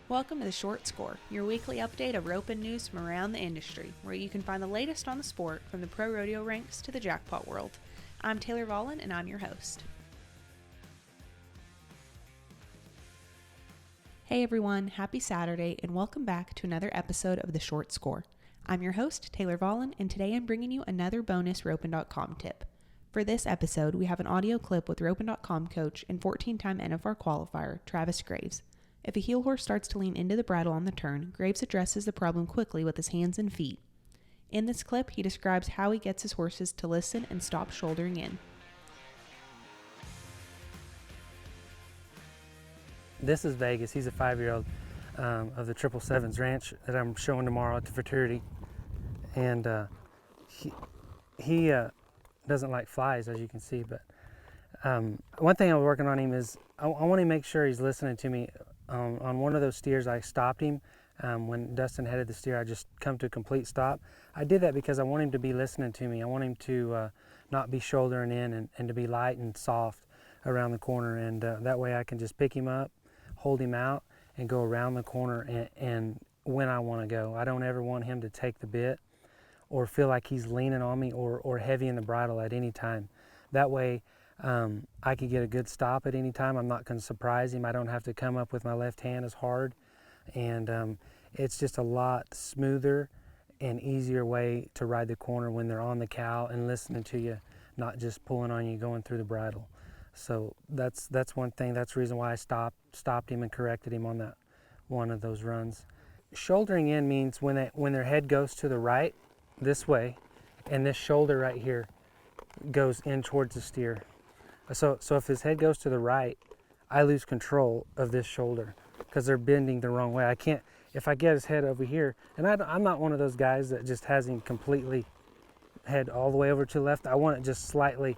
Welcome to The Short Score, your weekly update of roping news from around the industry, where you can find the latest on the sport from the pro rodeo ranks to the jackpot world. I'm Taylor Vollen, and I'm your host. Hey everyone, happy Saturday, and welcome back to another episode of The Short Score. I'm your host, Taylor Vollen, and today I'm bringing you another bonus roping.com tip. For this episode, we have an audio clip with roping.com coach and 14-time NFR qualifier, Travis Graves. If a heel horse starts to lean into the bridle on the turn, Graves addresses the problem quickly with his hands and feet. In this clip, he describes how he gets his horses to listen and stop shouldering in. This is Vegas. He's a 5-year-old of the 777's ranch that I'm showing tomorrow at the fraternity. And he doesn't like flies, as you can see. But one thing I was working on him is I want to make sure he's listening to me. On one of those steers, I stopped him. When Dustin headed the steer, I just come to a complete stop. I did that because I want him to be listening to me. I want him to not be shouldering in and to be light and soft around the corner. And that way I can just pick him up, hold him out, and go around the corner and when I want to go. I don't ever want him to take the bit or feel like he's leaning on me or heavy in the bridle at any time. That way I could get a good stop at any time. I'm not going to surprise him. I don't have to come up with my left hand as hard. And it's just a lot smoother and easier way to ride the corner when they're on the cow and listening to you, not just pulling on you going through the bridle. So that's one thing. That's the reason why I stopped him and corrected him on that one of those runs. Shouldering in means when their head goes to the right this way, and this shoulder right here goes in towards the steer. So if his head goes to the right, I lose control of this shoulder because they're bending the wrong way. I can't, if I get his head over here, and I'm not one of those guys that just has him completely head all the way over to the left. I want it just slightly,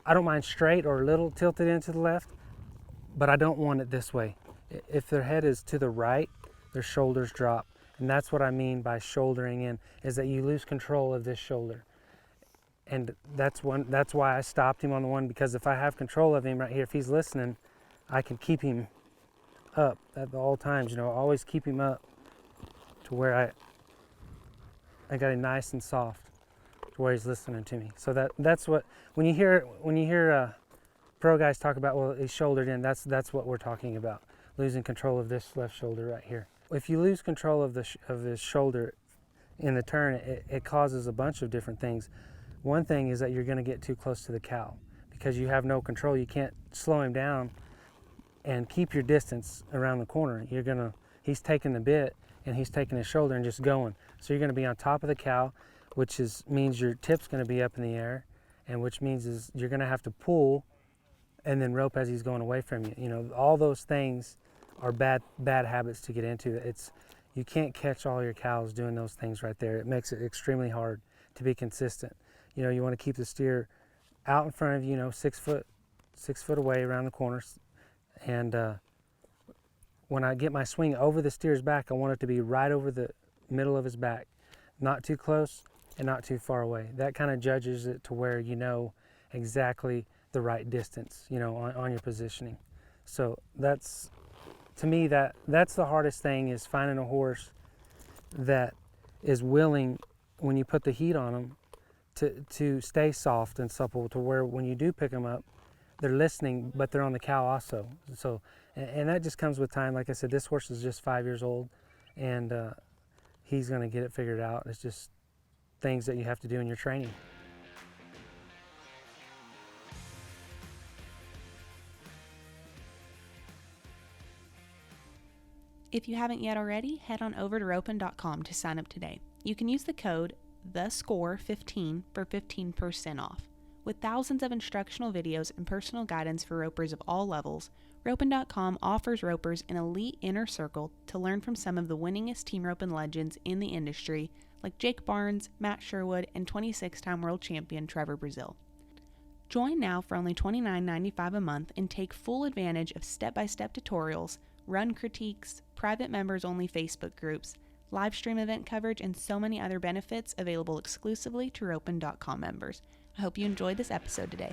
I don't mind straight or a little tilted into the left, but I don't want it this way. If their head is to the right, their shoulders drop. And that's what I mean by shouldering in, is that you lose control of this shoulder. And that's why I stopped him on the one, because if I have control of him right here, if he's listening, I can keep him up at all times, always keep him up to where I got him nice and soft to where he's listening to me. So that's what, when you hear pro guys talk about, well, he's shouldered in, that's what we're talking about, losing control of this left shoulder right here. If you lose control of this shoulder in the turn, it causes a bunch of different things. One thing is that you're going to get too close to the cow because you have no control. You can't slow him down and keep your distance around the corner. He's taking the bit and he's taking his shoulder and just going. So you're going to be on top of the cow, which means your tip's going to be up in the air, and which means is you're going to have to pull and then rope as he's going away from you. All those things are bad habits to get into. You can't catch all your cows doing those things right there. It makes it extremely hard to be consistent. You want to keep the steer out in front of you, 6 foot away around the corners. And when I get my swing over the steer's back, I want it to be right over the middle of his back, not too close and not too far away. That kind of judges it to where you know exactly the right distance, on your positioning. So to me, that's the hardest thing, is finding a horse that is willing, when you put the heat on them, to stay soft and supple, to where when you do pick them up, they're listening, but they're on the cow also. So, and that just comes with time. Like I said, this horse is just 5 years old, and he's going to get it figured out. It's just things that you have to do in your training. If you haven't yet already, head on over to roping.com to sign up today. You can use the code THESCORE15 for 15% off. With thousands of instructional videos and personal guidance for ropers of all levels, roping.com offers ropers an elite inner circle to learn from some of the winningest team roping legends in the industry, like Jake Barnes, Matt Sherwood, and 26-time world champion Trevor Brazil. Join now for only $29.95 a month and take full advantage of step-by-step tutorials, run critiques, private members-only Facebook groups, live stream event coverage, and so many other benefits available exclusively to roping.com members. I hope you enjoyed this episode today.